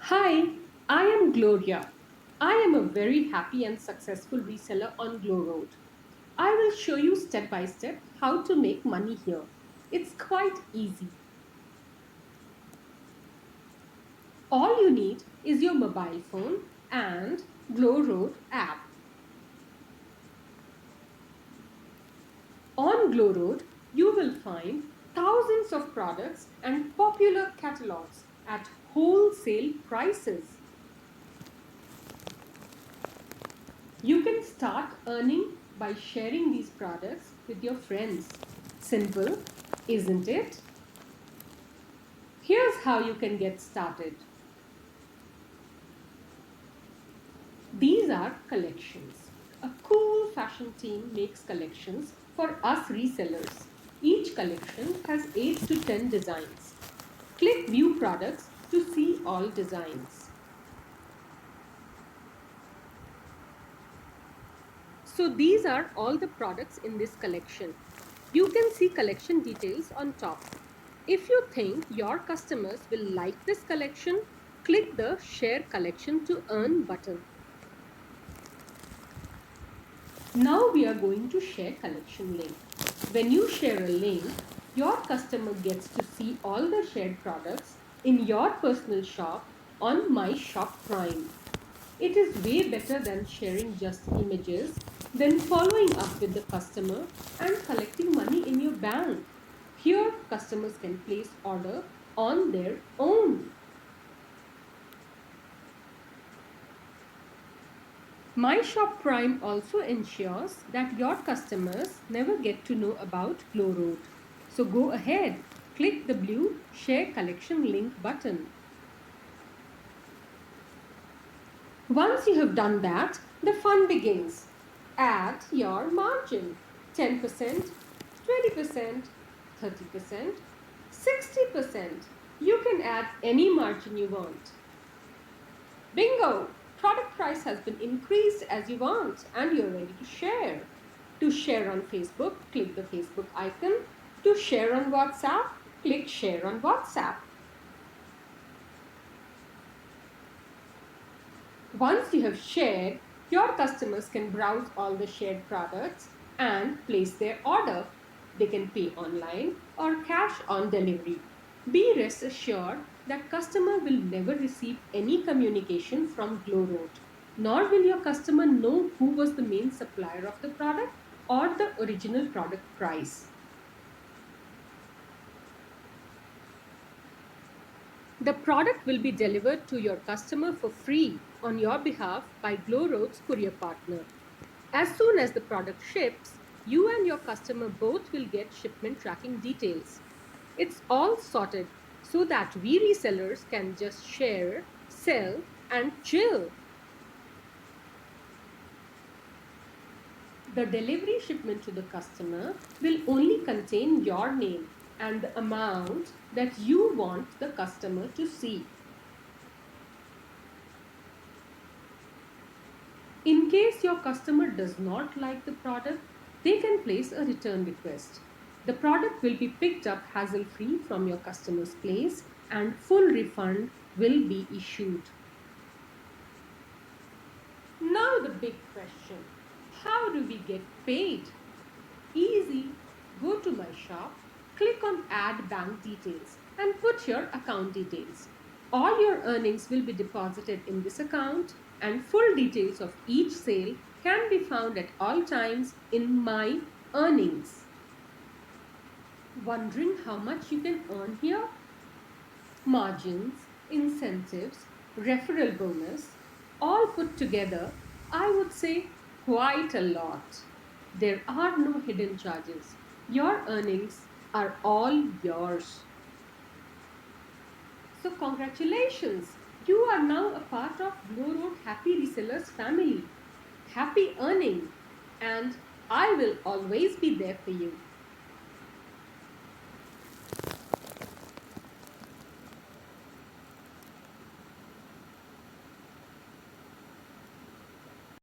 Hi, I am Gloria. I am a very happy and successful reseller on Glowroad. I will show you step by step how to make money here. It's quite easy. All you need is your mobile phone and Glowroad app. On Glowroad, you will find thousands of products and popular catalogs at wholesale prices. You can start earning by sharing these products with your friends. Simple, isn't it? Here's how you can get started. These are collections. A cool fashion team makes collections for us resellers. Each collection has 8 to 10 designs. Click View Products to see all designs. So these are all the products in this collection. You can see collection details on top. If you think your customers will like this collection, click the Share Collection to Earn button. Now we are going to share collection link. When you share a link, your customer gets to see all the shared products in your personal shop on My Shop Prime. It is way better than sharing just images, then following up with the customer and collecting money in your bank. Here, customers can place order on their own. My Shop Prime also ensures that your customers never get to know about Glowroad. So go ahead, click the blue Share Collection link button. Once you have done that, the fun begins. Add your margin 10%, 20%, 30%, 60%. You can add any margin you want. Bingo! Product price has been increased as you want and you're ready to share. To share on Facebook, click the Facebook icon. To share on WhatsApp, click Share on WhatsApp. Once you have shared, your customers can browse all the shared products and place their order. They can pay online or cash on delivery. Be rest assured that customer will never receive any communication from Glowroad, nor will your customer know who was the main supplier of the product or the original product price. The product will be delivered to your customer for free on your behalf by Glowroad's courier partner. As soon as the product ships, you and your customer both will get shipment tracking details. It's all sorted so that we resellers can just share, sell, and chill. The delivery shipment to the customer will only contain your name and the amount that you want the customer to see. In case your customer does not like the product, they can place a return request. The product will be picked up hassle-free from your customer's place and full refund will be issued. Now the big question, how do we get paid? Easy, go to my shop, click on add bank details and put your account details. All your earnings will be deposited in this account and full details of each sale can be found at all times in my earnings. Wondering how much you can earn here? Margins, incentives, referral bonus, all put together, I would say quite a lot. There are no hidden charges. Your earnings are all yours. So congratulations! You are now a part of Glowroad Happy Resellers family. Happy earning! And I will always be there for you.